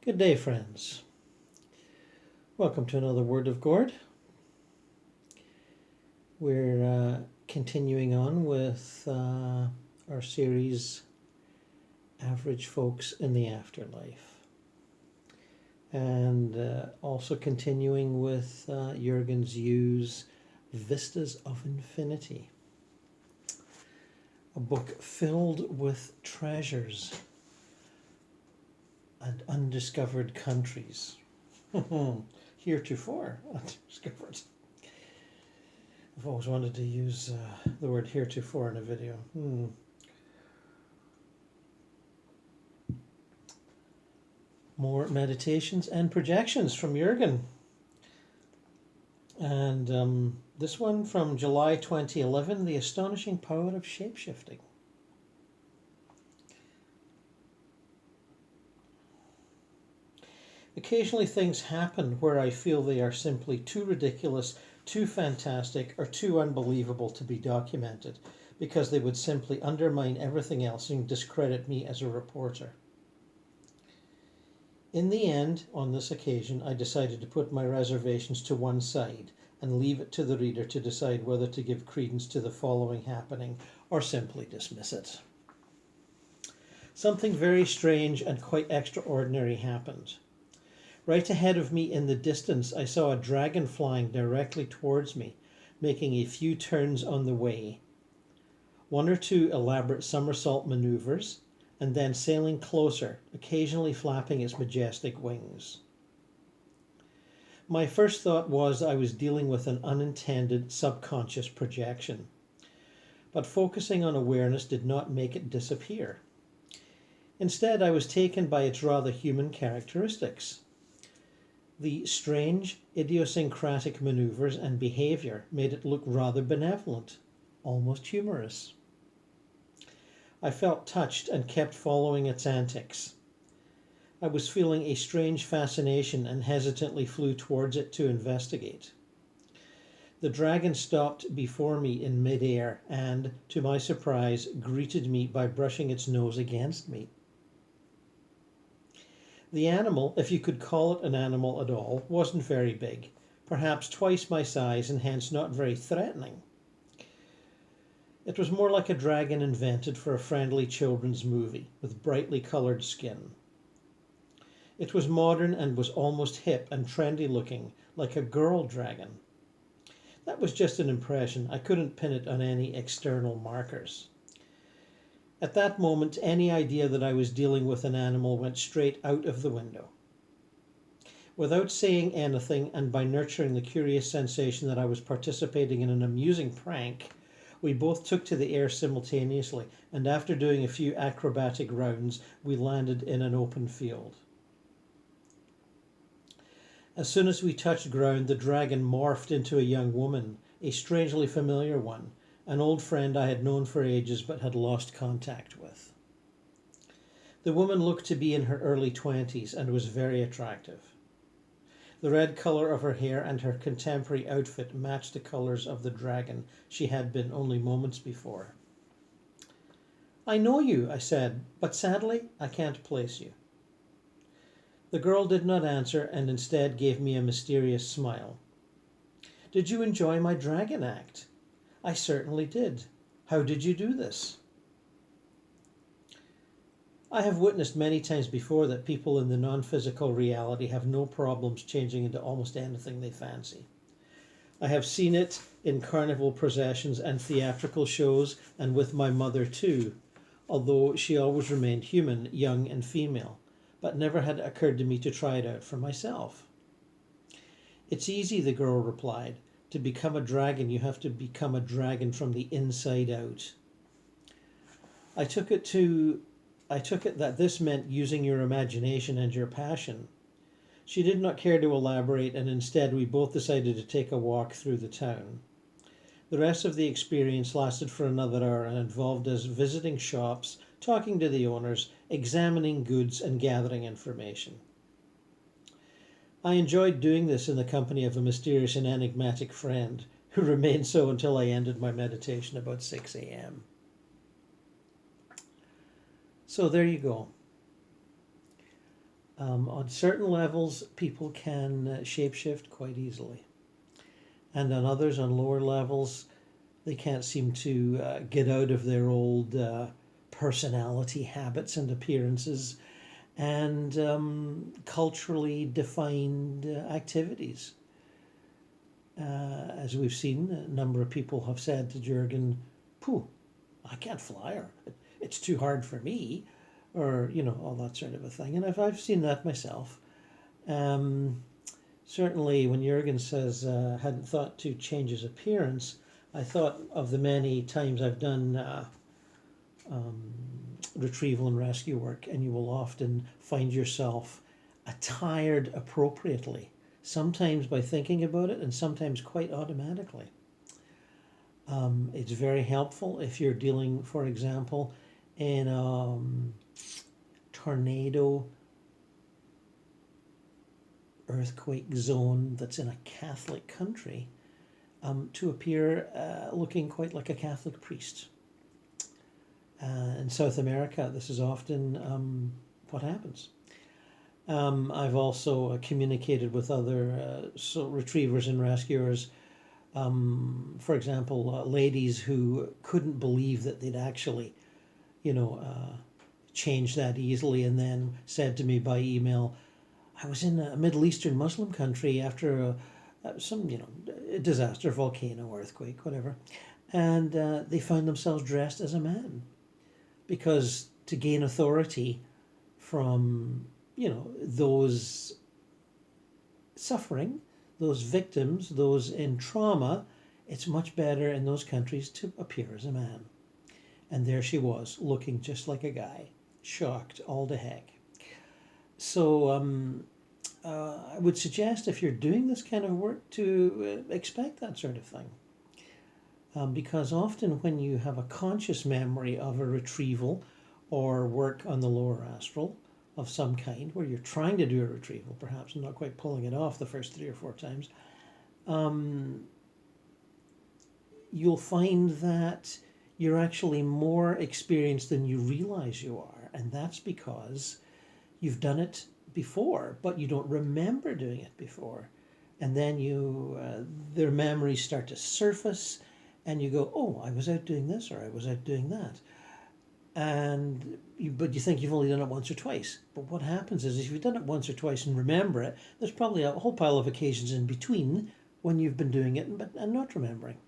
Good day, friends. Welcome to another Word of Gord. We're continuing on with our series, Average Folks in the Afterlife. And also continuing with Jürgen's Yu's Vistas of Infinity. A book filled with treasures and undiscovered countries. Heretofore undiscovered. I've always wanted to use the word heretofore in a video. More meditations and projections from Jürgen. And this one from July 2011, The Astonishing Power of Shapeshifting. Occasionally things happen where I feel they are simply too ridiculous, too fantastic, or too unbelievable to be documented, because they would simply undermine everything else and discredit me as a reporter. In the end, on this occasion, I decided to put my reservations to one side and leave it to the reader to decide whether to give credence to the following happening or simply dismiss it. Something very strange and quite extraordinary happened. Right ahead of me in the distance, I saw a dragon flying directly towards me, making a few turns on the way. One or two elaborate somersault maneuvers, and then sailing closer, occasionally flapping its majestic wings. My first thought was I was dealing with an unintended subconscious projection, but focusing on awareness did not make it disappear. Instead, I was taken by its rather human characteristics. The strange, idiosyncratic maneuvers and behavior made it look rather benevolent, almost humorous. I felt touched and kept following its antics. I was feeling a strange fascination and hesitantly flew towards it to investigate. The dragon stopped before me in midair and, to my surprise, greeted me by brushing its nose against me. The animal, if you could call it an animal at all, wasn't very big, perhaps twice my size and hence not very threatening. It was more like a dragon invented for a friendly children's movie, with brightly coloured skin. It was modern and was almost hip and trendy looking, like a girl dragon. That was just an impression. I couldn't pin it on any external markers. At that moment, any idea that I was dealing with an animal went straight out of the window. Without saying anything, and by nurturing the curious sensation that I was participating in an amusing prank, we both took to the air simultaneously, and after doing a few acrobatic rounds, we landed in an open field. As soon as we touched ground, the dragon morphed into a young woman, a strangely familiar one, an old friend I had known for ages but had lost contact with. The woman looked to be in her early 20s and was very attractive. The red colour of her hair and her contemporary outfit matched the colours of the dragon she had been only moments before. "I know you," I said, "but sadly I can't place you." The girl did not answer and instead gave me a mysterious smile. "Did you enjoy my dragon act?" "I certainly did. How did you do this?" I have witnessed many times before that people in the non-physical reality have no problems changing into almost anything they fancy. I have seen it in carnival processions and theatrical shows, and with my mother too, although she always remained human, young and female, but never had it occurred to me to try it out for myself. "It's easy," the girl replied. "To become a dragon, you have to become a dragon from the inside out." I took it that this meant using your imagination and your passion. She did not care to elaborate, and instead we both decided to take a walk through the town. The rest of the experience lasted for another hour and involved us visiting shops, talking to the owners, examining goods, and gathering information. I enjoyed doing this in the company of a mysterious and enigmatic friend, who remained so until I ended my meditation about 6 a.m. So there you go. On certain levels, people can shapeshift quite easily. And on others, on lower levels, they can't seem to get out of their old personality, habits, and appearances, and culturally defined activities. As we've seen, a number of people have said to Jurgen, "Pooh, I can't fly," or "It's too hard for me," or all that sort of a thing. And I've seen that myself. Certainly, when Jurgen says hadn't thought to change his appearance, I thought of the many times I've done retrieval and rescue work, and you will often find yourself attired appropriately, sometimes by thinking about it and sometimes quite automatically. It's very helpful if you're dealing, for example, in a tornado earthquake zone that's in a Catholic country, to appear looking quite like a Catholic priest. In South America, this is often what happens. I've also communicated with other retrievers and rescuers, for example, ladies who couldn't believe that they'd actually, changed that easily, and then said to me by email, "I was in a Middle Eastern Muslim country after some, a disaster, volcano, earthquake, whatever, and they found themselves dressed as a man, because to gain authority from, those suffering, those victims, those in trauma, it's much better in those countries to appear as a man." And there she was, looking just like a guy, shocked all to heck. So I would suggest, if you're doing this kind of work, to expect that sort of thing. Because often when you have a conscious memory of a retrieval or work on the lower astral of some kind, where you're trying to do a retrieval, perhaps not quite pulling it off the first 3 or 4 times, you'll find that you're actually more experienced than you realize you are. And that's because you've done it before, but you don't remember doing it before. And then their memories start to surface, and you go, "Oh, I was out doing this, or I was out doing that." But you think you've only done it once or twice. But what happens is, if you've done it once or twice and remember it, there's probably a whole pile of occasions in between when you've been doing it and not remembering.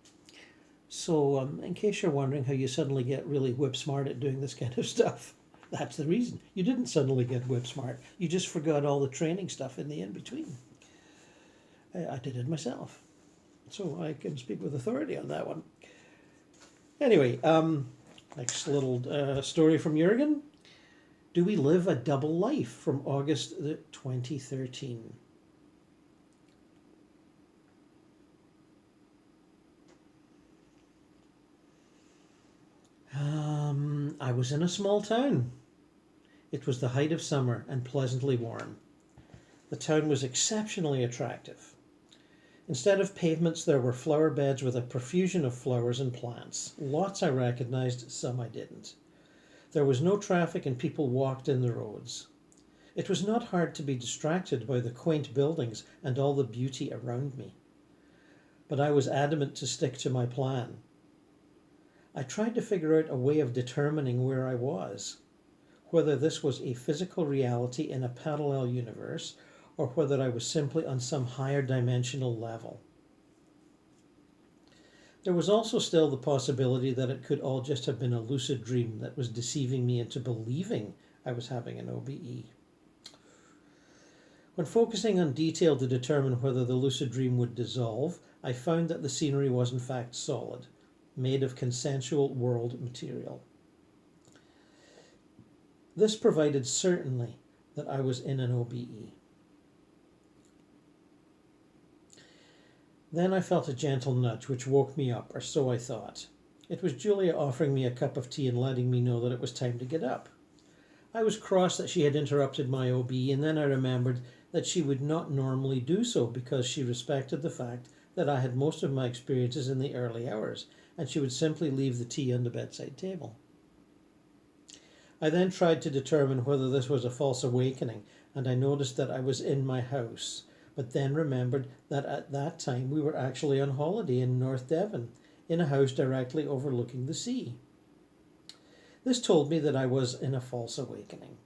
So in case you're wondering how you suddenly get really whip smart at doing this kind of stuff, that's the reason. You didn't suddenly get whip smart. You just forgot all the training stuff in the in-between. I did it myself, so I can speak with authority on that one. Anyway, next little story from Jurgen. "Do we live a double life?" from August 2013. I was in a small town. It was the height of summer and pleasantly warm. The town was exceptionally attractive. Instead of pavements, there were flower beds with a profusion of flowers and plants. Lots I recognized, some I didn't. There was no traffic and people walked in the roads. It was not hard to be distracted by the quaint buildings and all the beauty around me. But I was adamant to stick to my plan. I tried to figure out a way of determining where I was, whether this was a physical reality in a parallel universe, or whether I was simply on some higher dimensional level. There was also still the possibility that it could all just have been a lucid dream that was deceiving me into believing I was having an OBE. When focusing on detail to determine whether the lucid dream would dissolve, I found that the scenery was in fact solid, made of consensual world material. This provided certainty that I was in an OBE. Then I felt a gentle nudge which woke me up, or so I thought. It was Julia offering me a cup of tea and letting me know that it was time to get up. I was cross that she had interrupted my OBE, and then I remembered that she would not normally do so because she respected the fact that I had most of my experiences in the early hours, and she would simply leave the tea on the bedside table. I then tried to determine whether this was a false awakening, and I noticed that I was in my house, but then remembered that at that time we were actually on holiday in North Devon, in a house directly overlooking the sea. This told me that I was in a false awakening.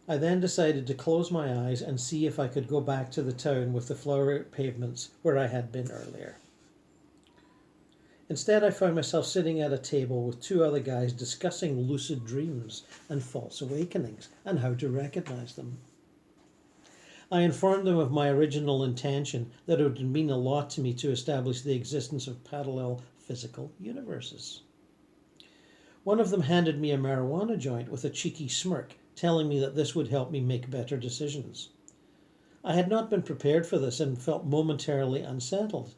I then decided to close my eyes and see if I could go back to the town with the flowery pavements where I had been earlier. Instead, I found myself sitting at a table with two other guys discussing lucid dreams and false awakenings and how to recognize them. I informed them of my original intention, that it would mean a lot to me to establish the existence of parallel physical universes. One of them handed me a marijuana joint with a cheeky smirk, telling me that this would help me make better decisions. I had not been prepared for this and felt momentarily unsettled,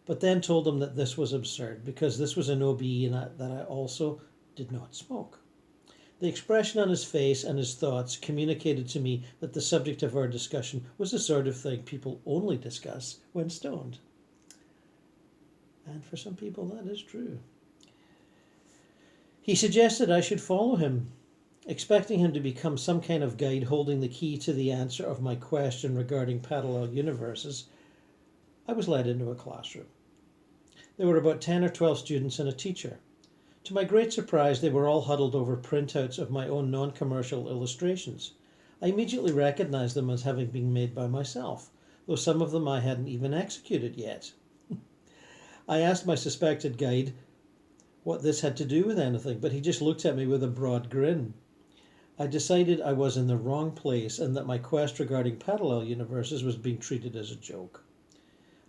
but then told him that this was absurd because this was an OBE and that I also did not smoke. The expression on his face and his thoughts communicated to me that the subject of our discussion was the sort of thing people only discuss when stoned. And for some people that is true. He suggested I should follow him, expecting him to become some kind of guide holding the key to the answer of my question regarding parallel universes. I was led into a classroom. There were about 10 or 12 students and a teacher. To my great surprise, they were all huddled over printouts of my own non-commercial illustrations. I immediately recognized them as having been made by myself, though some of them I hadn't even executed yet. I asked my suspected guide what this had to do with anything, but he just looked at me with a broad grin. I decided I was in the wrong place and that my quest regarding parallel universes was being treated as a joke.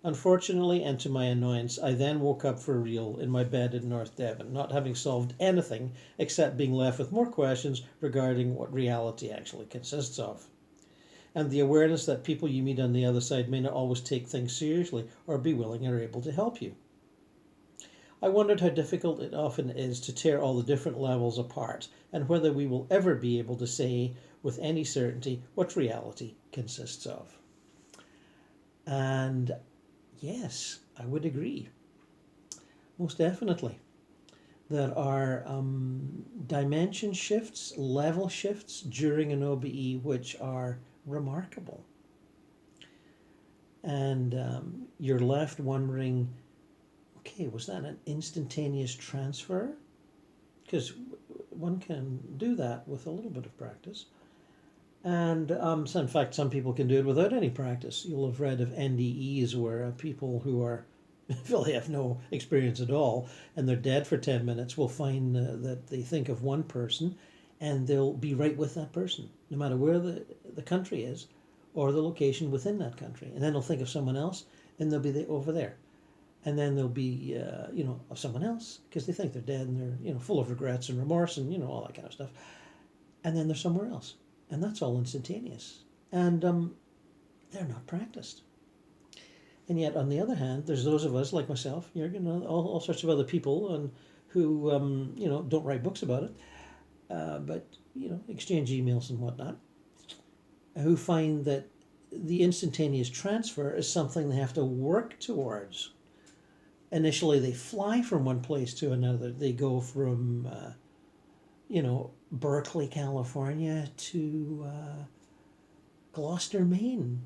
Unfortunately, and to my annoyance, I then woke up for real in my bed in North Devon, not having solved anything except being left with more questions regarding what reality actually consists of, and the awareness that people you meet on the other side may not always take things seriously or be willing or able to help you. I wondered how difficult it often is to tear all the different levels apart, and whether we will ever be able to say with any certainty what reality consists of. And yes, I would agree. Most definitely. There are dimension shifts, level shifts during an OBE which are remarkable. And you're left wondering, okay, was that an instantaneous transfer? Because one can do that with a little bit of practice. And so in fact, some people can do it without any practice. You'll have read of NDEs where people who are, well, they have no experience at all, and they're dead for 10 minutes, will find that they think of one person and they'll be right with that person, no matter where the country is or the location within that country. And then they'll think of someone else and they'll be over there. And then they'll be, of someone else because they think they're dead and they're, full of regrets and remorse and, all that kind of stuff. And then they're somewhere else. And that's all instantaneous. And they're not practiced. And yet, on the other hand, there's those of us like myself, all sorts of other people and who, don't write books about it, but, exchange emails and whatnot, who find that the instantaneous transfer is something they have to work towards. Initially, they fly from one place to another. They go from, Berkeley, California to Gloucester, Maine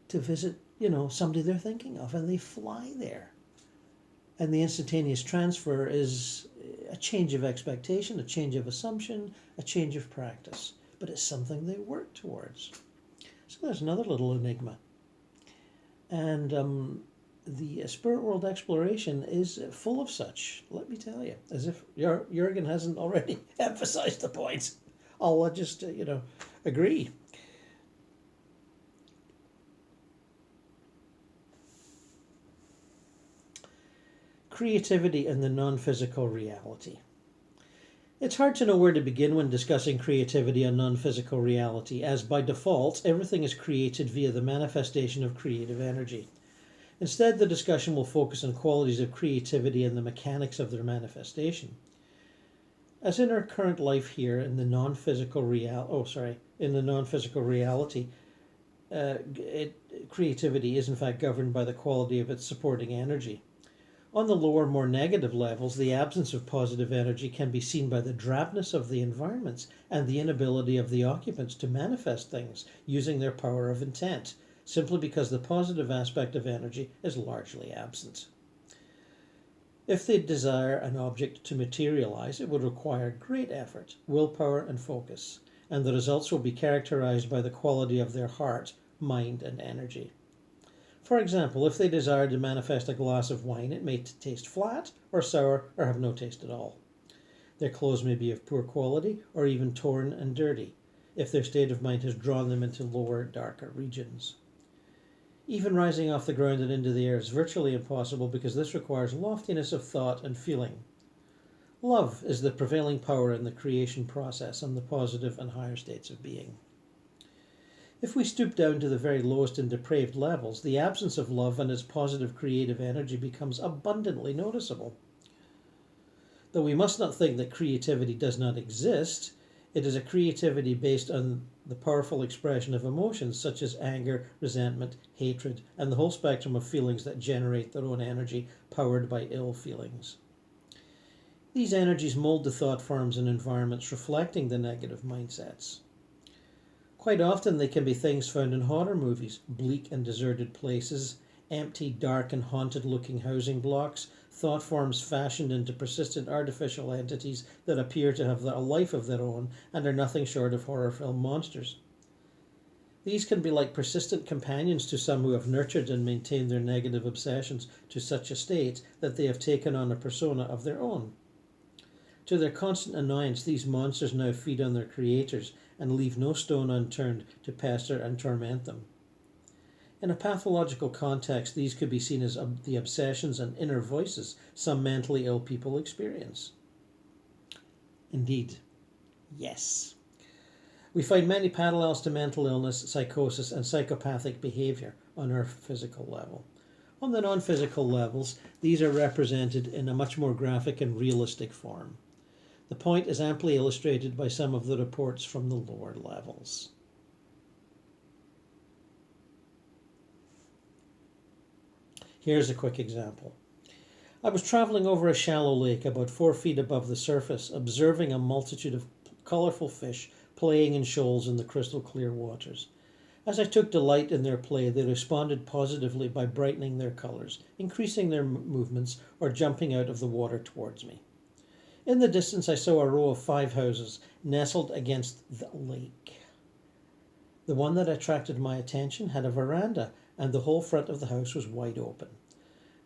to visit, somebody they're thinking of, and they fly there. And the instantaneous transfer is a change of expectation, a change of assumption, a change of practice. But it's something they work towards. So there's another little enigma. And the spirit world exploration is full of such, let me tell you, as if Jürgen hasn't already emphasized the points. I'll just, agree. Creativity and the non-physical reality. It's hard to know where to begin when discussing creativity and non-physical reality, as by default, everything is created via the manifestation of creative energy. Instead, the discussion will focus on qualities of creativity and the mechanics of their manifestation. As in our current life here in the non-physical reality, creativity is in fact governed by the quality of its supporting energy. On the lower, more negative levels, the absence of positive energy can be seen by the drabness of the environments and the inability of the occupants to manifest things using their power of intent, simply because the positive aspect of energy is largely absent. If they desire an object to materialize, it would require great effort, willpower, and focus, and the results will be characterized by the quality of their heart, mind, and energy. For example, if they desire to manifest a glass of wine, it may taste flat or sour or have no taste at all. Their clothes may be of poor quality or even torn and dirty, if their state of mind has drawn them into lower, darker regions. Even rising off the ground and into the air is virtually impossible because this requires loftiness of thought and feeling. Love is the prevailing power in the creation process and the positive and higher states of being. If we stoop down to the very lowest and depraved levels, the absence of love and its positive creative energy becomes abundantly noticeable. Though we must not think that creativity does not exist, it is a creativity based on the powerful expression of emotions such as anger, resentment, hatred, and the whole spectrum of feelings that generate their own energy powered by ill feelings. These energies mold the thought forms and environments reflecting the negative mindsets. Quite often they can be things found in horror movies, bleak and deserted places, empty, dark and haunted looking housing blocks, thought forms fashioned into persistent artificial entities that appear to have a life of their own and are nothing short of horror film monsters. These can be like persistent companions to some who have nurtured and maintained their negative obsessions to such a state that they have taken on a persona of their own. To their constant annoyance, these monsters now feed on their creators and leave no stone unturned to pester and torment them. In a pathological context, these could be seen as the obsessions and inner voices some mentally ill people experience. Indeed, yes. We find many parallels to mental illness, psychosis, and psychopathic behavior on our physical level. On the non-physical levels, these are represented in a much more graphic and realistic form. The point is amply illustrated by some of the reports from the lower levels. Here's a quick example. I was traveling over a shallow lake about 4 feet above the surface, observing a multitude of colorful fish playing in shoals in the crystal clear waters. As I took delight in their play, they responded positively by brightening their colors, increasing their movements, or jumping out of the water towards me. In the distance, I saw a row of 5 houses nestled against the lake. The one that attracted my attention had a veranda, and the whole front of the house was wide open.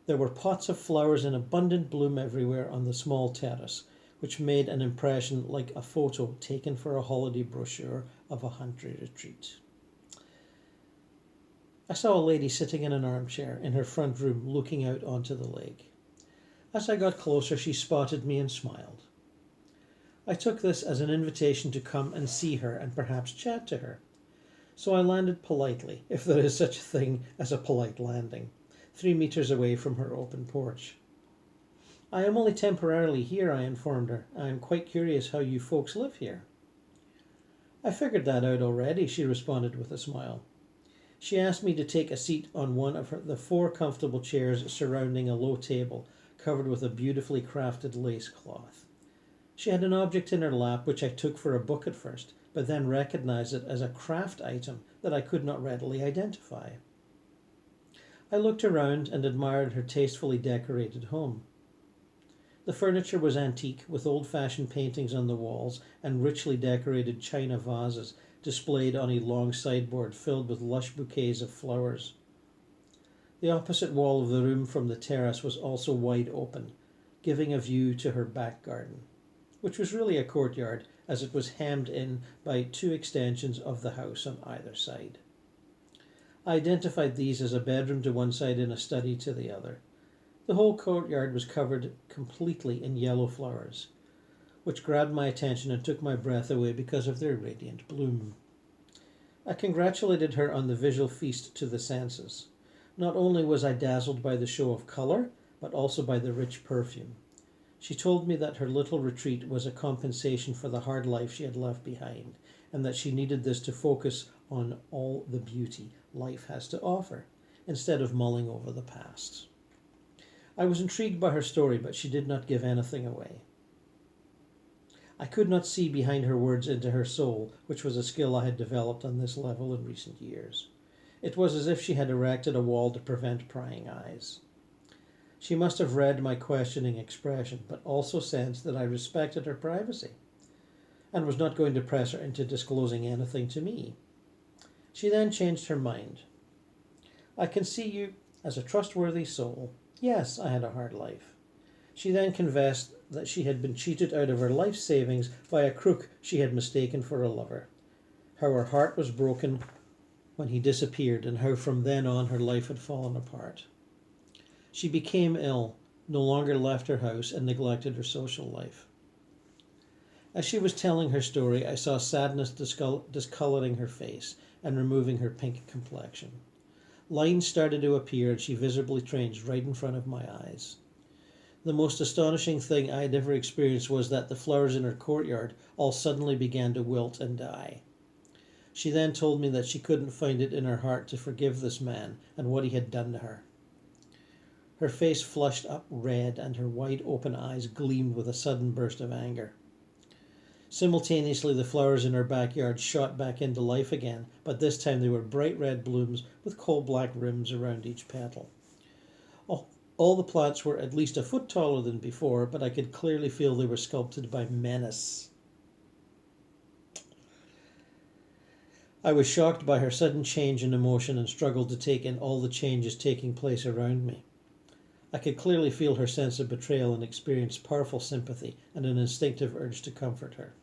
There were pots of flowers in abundant bloom everywhere on the small terrace, which made an impression like a photo taken for a holiday brochure of a country retreat. I saw a lady sitting in an armchair in her front room looking out onto the lake. As I got closer, she spotted me and smiled. I took this as an invitation to come and see her and perhaps chat to her. So I landed politely, if there is such a thing as a polite landing, 3 meters away from her open porch. I am only temporarily here, I informed her. I am quite curious how you folks live here. I figured that out already, she responded with a smile. She asked me to take a seat on one of the 4 comfortable chairs surrounding a low table covered with a beautifully crafted lace cloth. She had an object in her lap which I took for a book at first, but then recognized it as a craft item that I could not readily identify. I looked around and admired her tastefully decorated home. The furniture was antique, with old-fashioned paintings on the walls and richly decorated china vases displayed on a long sideboard filled with lush bouquets of flowers. The opposite wall of the room from the terrace was also wide open, giving a view to her back garden, which was really a courtyard as it was hemmed in by 2 extensions of the house on either side. I identified these as a bedroom to one side and a study to the other. The whole courtyard was covered completely in yellow flowers, which grabbed my attention and took my breath away because of their radiant bloom. I congratulated her on the visual feast to the senses. Not only was I dazzled by the show of colour, but also by the rich perfume. She told me that her little retreat was a compensation for the hard life she had left behind, and that she needed this to focus on all the beauty life has to offer, instead of mulling over the past. I was intrigued by her story, but she did not give anything away. I could not see behind her words into her soul, which was a skill I had developed on this level in recent years. It was as if she had erected a wall to prevent prying eyes. She must have read my questioning expression, but also sensed that I respected her privacy and was not going to press her into disclosing anything to me. She then changed her mind. I can see you as a trustworthy soul. Yes, I had a hard life. She then confessed that she had been cheated out of her life savings by a crook she had mistaken for a lover, how her heart was broken when he disappeared, and how from then on her life had fallen apart. She became ill, no longer left her house, and neglected her social life. As she was telling her story, I saw sadness discolouring her face and removing her pink complexion. Lines started to appear, and she visibly changed right in front of my eyes. The most astonishing thing I had ever experienced was that the flowers in her courtyard all suddenly began to wilt and die. She then told me that she couldn't find it in her heart to forgive this man and what he had done to her. Her face flushed up red, and her wide open eyes gleamed with a sudden burst of anger. Simultaneously, the flowers in her backyard shot back into life again, but this time they were bright red blooms with coal-black rims around each petal. All the plants were at least a foot taller than before, but I could clearly feel they were sculpted by menace. I was shocked by her sudden change in emotion and struggled to take in all the changes taking place around me. I could clearly feel her sense of betrayal and experienced powerful sympathy and an instinctive urge to comfort her.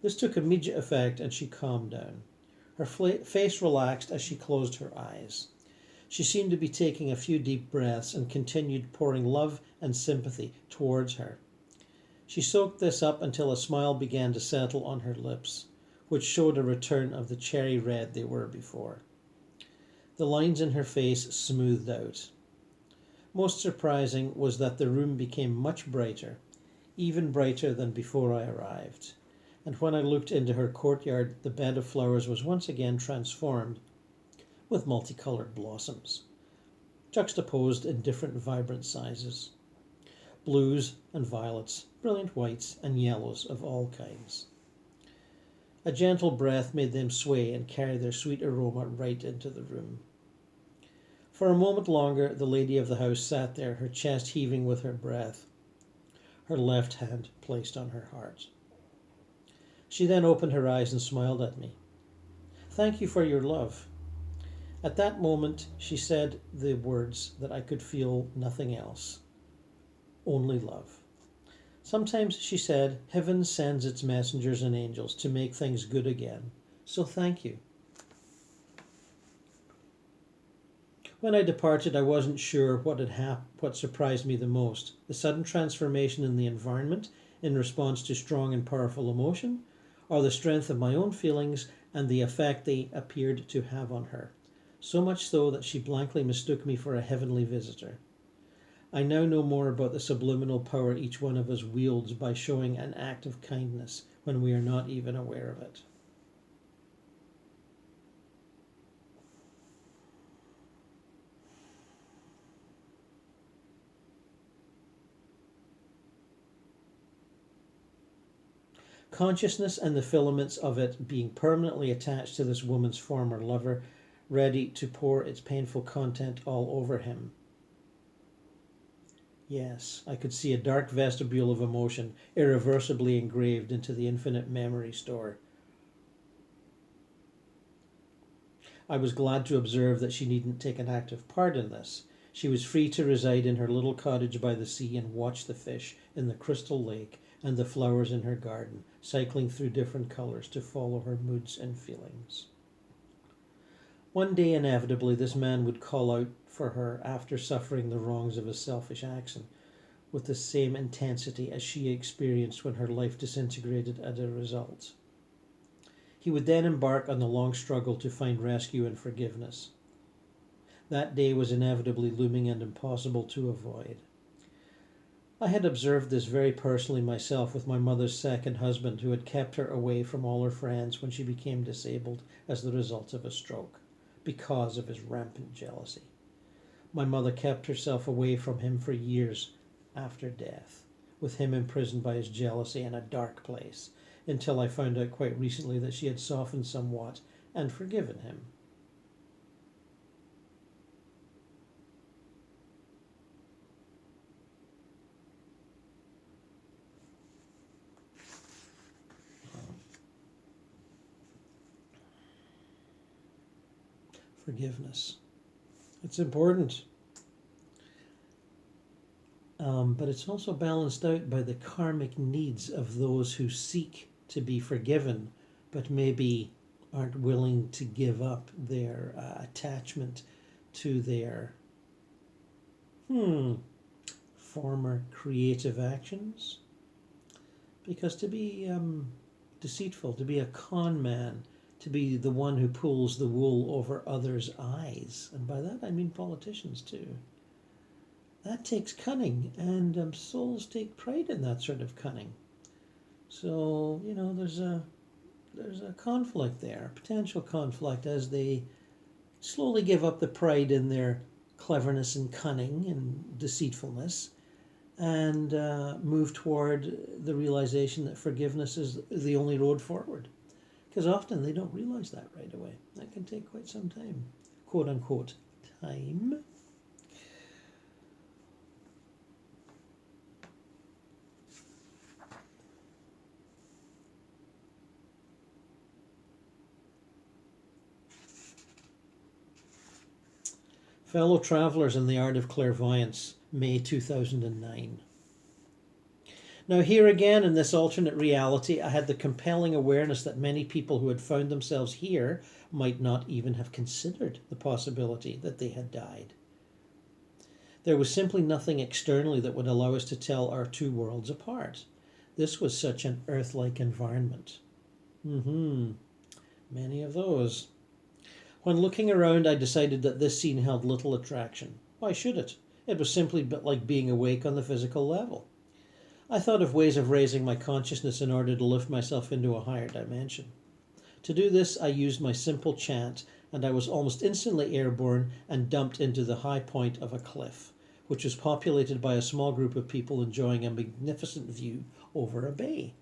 This took immediate effect, and she calmed down. Her face relaxed as she closed her eyes. She seemed to be taking a few deep breaths and continued pouring love and sympathy towards her. She soaked this up until a smile began to settle on her lips, which showed a return of the cherry red they were before. The lines in her face smoothed out. Most surprising was that the room became much brighter, even brighter than before I arrived. And when I looked into her courtyard, the bed of flowers was once again transformed with multicolored blossoms, juxtaposed in different vibrant sizes, blues and violets, brilliant whites and yellows of all kinds. A gentle breath made them sway and carry their sweet aroma right into the room. For a moment longer, the lady of the house sat there, her chest heaving with her breath, her left hand placed on her heart. She then opened her eyes and smiled at me. "Thank you for your love." At that moment, she said the words that I could feel nothing else, only love. Sometimes, she said, heaven sends its messengers and angels to make things good again. So thank you. When I departed, I wasn't sure what surprised me the most: the sudden transformation in the environment in response to strong and powerful emotion, or the strength of my own feelings and the effect they appeared to have on her, so much so that she blankly mistook me for a heavenly visitor. I now know more about the subliminal power each one of us wields by showing an act of kindness when we are not even aware of it. Consciousness and the filaments of it being permanently attached to this woman's former lover, ready to pour its painful content all over him. Yes, I could see a dark vestibule of emotion irreversibly engraved into the infinite memory store. I was glad to observe that she needn't take an active part in this. She was free to reside in her little cottage by the sea and watch the fish in the crystal lake and the flowers in her garden, cycling through different colours to follow her moods and feelings. One day, inevitably, this man would call out for her after suffering the wrongs of a selfish action, with the same intensity as she experienced when her life disintegrated as a result. He would then embark on the long struggle to find rescue and forgiveness. That day was inevitably looming and impossible to avoid. I had observed this very personally myself with my mother's second husband, who had kept her away from all her friends when she became disabled as the result of a stroke, because of his rampant jealousy. My mother kept herself away from him for years after death, with him imprisoned by his jealousy in a dark place, until I found out quite recently that she had softened somewhat and forgiven him. Forgiveness. It's important. But it's also balanced out by the karmic needs of those who seek to be forgiven, but maybe aren't willing to give up their attachment to their former creative actions. Because to be deceitful, to be a con man, to be the one who pulls the wool over others' eyes, and by that I mean politicians too, that takes cunning, and souls take pride in that sort of cunning. So, there's a conflict there, potential conflict, as they slowly give up the pride in their cleverness and cunning and deceitfulness, and move toward the realization that forgiveness is the only road forward. Because often they don't realize that right away. That can take quite some time, quote unquote, time. Fellow Travelers in the Art of Clairvoyance, May 2009. Now, here again in this alternate reality, I had the compelling awareness that many people who had found themselves here might not even have considered the possibility that they had died. There was simply nothing externally that would allow us to tell our two worlds apart. This was such an Earth-like environment. Many of those. When looking around, I decided that this scene held little attraction. Why should it? It was simply like being awake on the physical level. I thought of ways of raising my consciousness in order to lift myself into a higher dimension. To do this, I used my simple chant, and I was almost instantly airborne and dumped into the high point of a cliff, which was populated by a small group of people enjoying a magnificent view over a bay.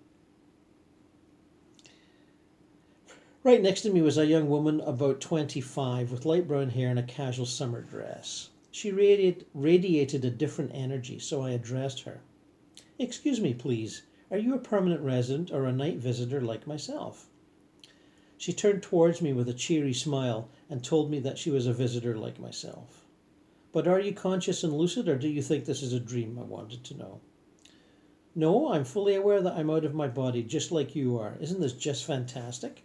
Right next to me was a young woman about 25 with light brown hair and a casual summer dress. She radiated a different energy, so I addressed her. "Excuse me, please. Are you a permanent resident or a night visitor like myself?" She turned towards me with a cheery smile and told me that she was a visitor like myself. "But are you conscious and lucid, or do you think this is a dream?" I wanted to know. "No, I'm fully aware that I'm out of my body, just like you are. Isn't this just fantastic?"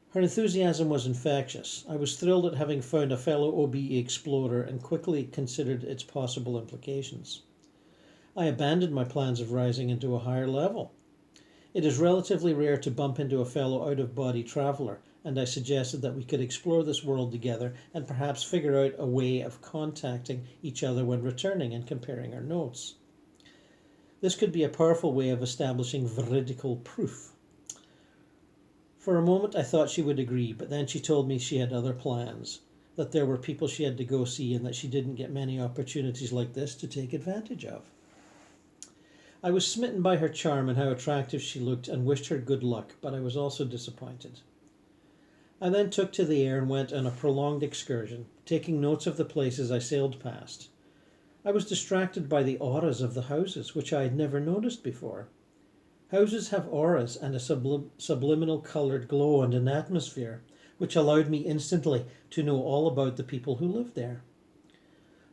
Her enthusiasm was infectious. I was thrilled at having found a fellow OBE explorer and quickly considered its possible implications. I abandoned my plans of rising into a higher level. It is relatively rare to bump into a fellow out-of-body traveler, and I suggested that we could explore this world together and perhaps figure out a way of contacting each other when returning and comparing our notes. This could be a powerful way of establishing veridical proof. For a moment I thought she would agree, but then she told me she had other plans, that there were people she had to go see, and that she didn't get many opportunities like this to take advantage of. I was smitten by her charm and how attractive she looked, and wished her good luck, but I was also disappointed. I then took to the air and went on a prolonged excursion, taking notes of the places I sailed past. I was distracted by the auras of the houses, which I had never noticed before. Houses have auras and a subliminal coloured glow and an atmosphere, which allowed me instantly to know all about the people who lived there.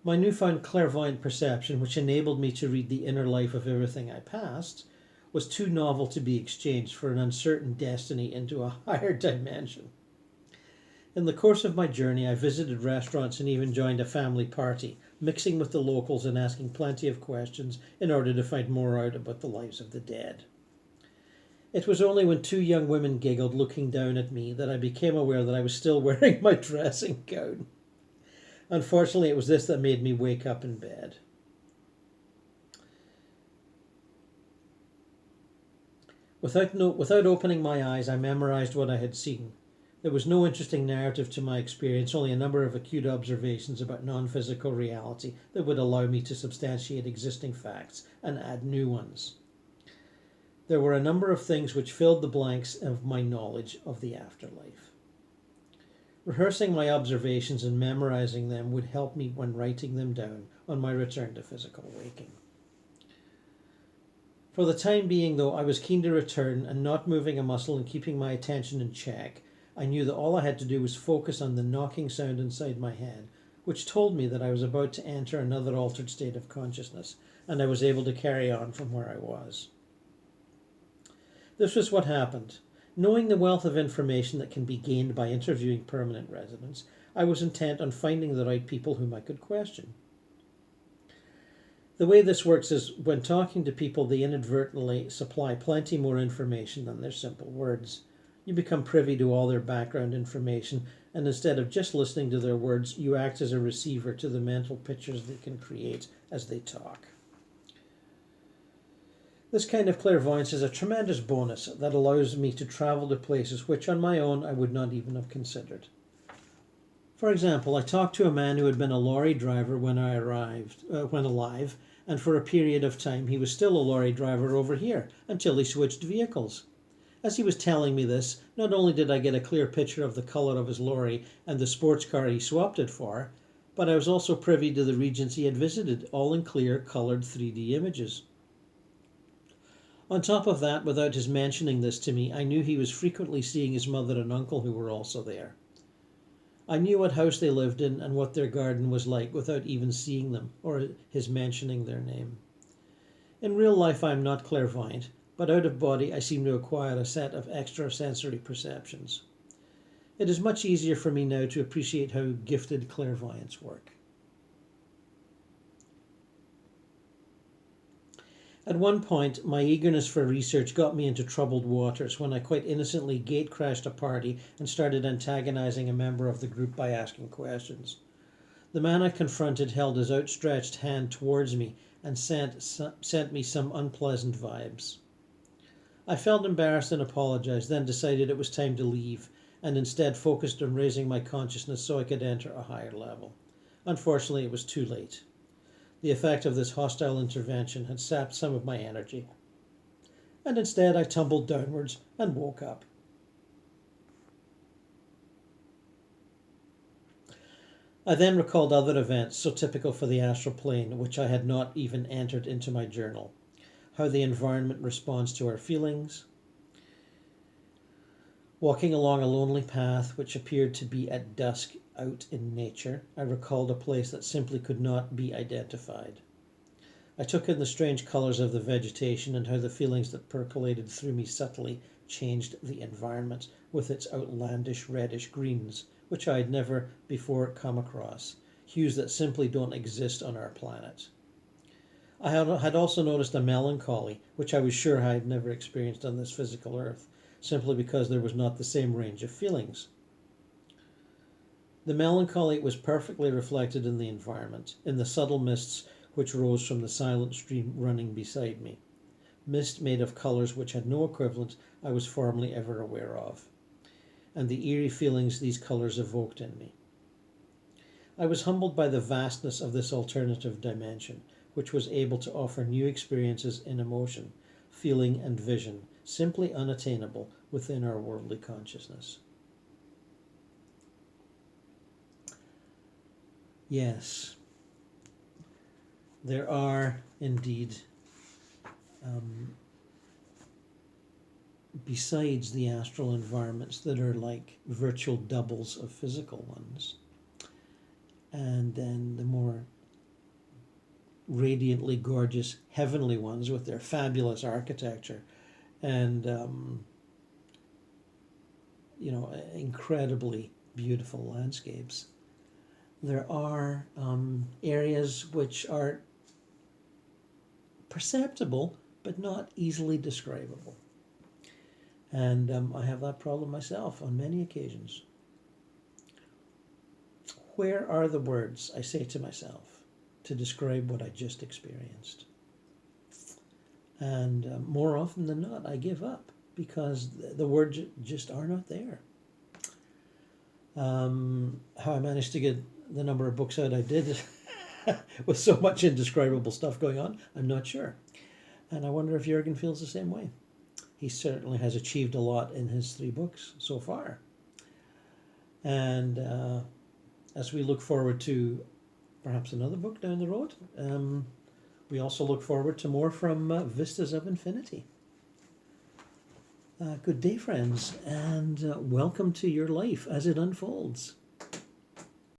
My newfound clairvoyant perception, which enabled me to read the inner life of everything I passed, was too novel to be exchanged for an uncertain destiny into a higher dimension. In the course of my journey, I visited restaurants and even joined a family party, mixing with the locals and asking plenty of questions in order to find more out about the lives of the dead. It was only when two young women giggled, looking down at me, that I became aware that I was still wearing my dressing gown. Unfortunately, it was this that made me wake up in bed. Without opening my eyes, I memorized what I had seen. There was no interesting narrative to my experience, only a number of acute observations about non-physical reality that would allow me to substantiate existing facts and add new ones. There were a number of things which filled the blanks of my knowledge of the afterlife. Rehearsing my observations and memorizing them would help me when writing them down on my return to physical waking. For the time being, though, I was keen to return, and not moving a muscle and keeping my attention in check, I knew that all I had to do was focus on the knocking sound inside my head, which told me that I was about to enter another altered state of consciousness, and I was able to carry on from where I was. This was what happened. Knowing the wealth of information that can be gained by interviewing permanent residents, I was intent on finding the right people whom I could question. The way this works is when talking to people, they inadvertently supply plenty more information than their simple words. You become privy to all their background information, and instead of just listening to their words, you act as a receiver to the mental pictures they can create as they talk. This kind of clairvoyance is a tremendous bonus that allows me to travel to places which on my own I would not even have considered. For example, I talked to a man who had been a lorry driver when alive, and for a period of time he was still a lorry driver over here until he switched vehicles. As he was telling me this, not only did I get a clear picture of the colour of his lorry and the sports car he swapped it for, but I was also privy to the regions he had visited, all in clear, coloured 3D images. On top of that, without his mentioning this to me, I knew he was frequently seeing his mother and uncle who were also there. I knew what house they lived in and what their garden was like without even seeing them or his mentioning their name. In real life I am not clairvoyant, but out of body I seem to acquire a set of extrasensory perceptions. It is much easier for me now to appreciate how gifted clairvoyants work. At one point, my eagerness for research got me into troubled waters when I quite innocently gate-crashed a party and started antagonizing a member of the group by asking questions. The man I confronted held his outstretched hand towards me and sent me some unpleasant vibes. I felt embarrassed and apologized, then decided it was time to leave, and instead focused on raising my consciousness so I could enter a higher level. Unfortunately, it was too late. The effect of this hostile intervention had sapped some of my energy, and instead I tumbled downwards and woke up. I then recalled other events so typical for the astral plane, which I had not even entered into my journal. How the environment responds to our feelings. Walking along a lonely path which appeared to be at dusk out in nature, I recalled a place that simply could not be identified. I took in the strange colours of the vegetation and how the feelings that percolated through me subtly changed the environment with its outlandish reddish greens, which I had never before come across, hues that simply don't exist on our planet. I had also noticed a melancholy, which I was sure I had never experienced on this physical earth, simply because there was not the same range of feelings. The melancholy was perfectly reflected in the environment, in the subtle mists which rose from the silent stream running beside me. Mist made of colours which had no equivalent I was formerly ever aware of, and the eerie feelings these colours evoked in me. I was humbled by the vastness of this alternative dimension, which was able to offer new experiences in emotion, feeling and vision, simply unattainable within our worldly consciousness. Yes, there are indeed, besides the astral environments that are like virtual doubles of physical ones, and then the more radiantly gorgeous heavenly ones with their fabulous architecture and incredibly beautiful landscapes. There are areas which are perceptible but not easily describable, and I have that problem myself on many occasions. Where are the words, I say to myself, to describe what I just experienced? And more often than not, I give up because the words just are not there. How I managed to get the number of books out I did with so much indescribable stuff going on, I'm not sure. And I wonder if Jurgen feels the same way. He certainly has achieved a lot in his 3 books so far. And as we look forward to perhaps another book down the road, we also look forward to more from Vistas of Infinity. Good day, friends, and welcome to your life as it unfolds.